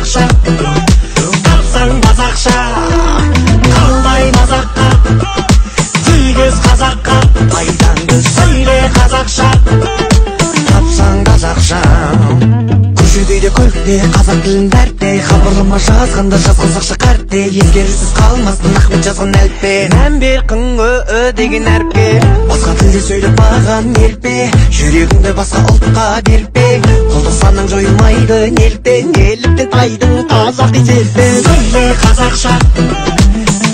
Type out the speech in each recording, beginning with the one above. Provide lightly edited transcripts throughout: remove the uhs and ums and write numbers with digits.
қазақша, тапсаң базақша, қалмай мазаққа, тигіз қазаққа, пайдаңды сөйле қазақша, тапсаң қазақша. Көшеде көлікте қазақ тілін дәрте, хабарлама жазғанда жаз қазақша қарте, ескерусіз қалмасын Ахмет жазған әліппе. Мән бер q деген әріпке, басқа тілде сөйлеп маған елпе, жүрегіңді басқа ұлтқа берпе, құлдық санаң жойылмайды неліктен тайдың қазақи селтен. Сөйле қазақша,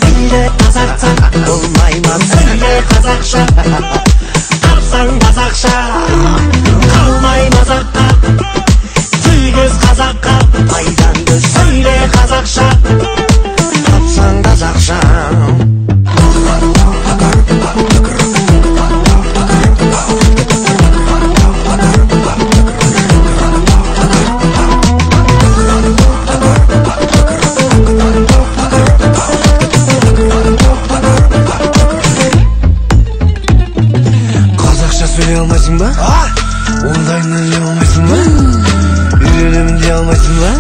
сөйле қазақша, болмайман сөйле қазақша, тапсаң базақша, қалмай мазаққа, тигіз қазаққа, пайдаңды сөйле қазақша, тапсаң қазақша. Қазақша сөйлей алмайсың ба? Ондайынан іле алмайсың ба? Үйренемін дей алмайсың ба?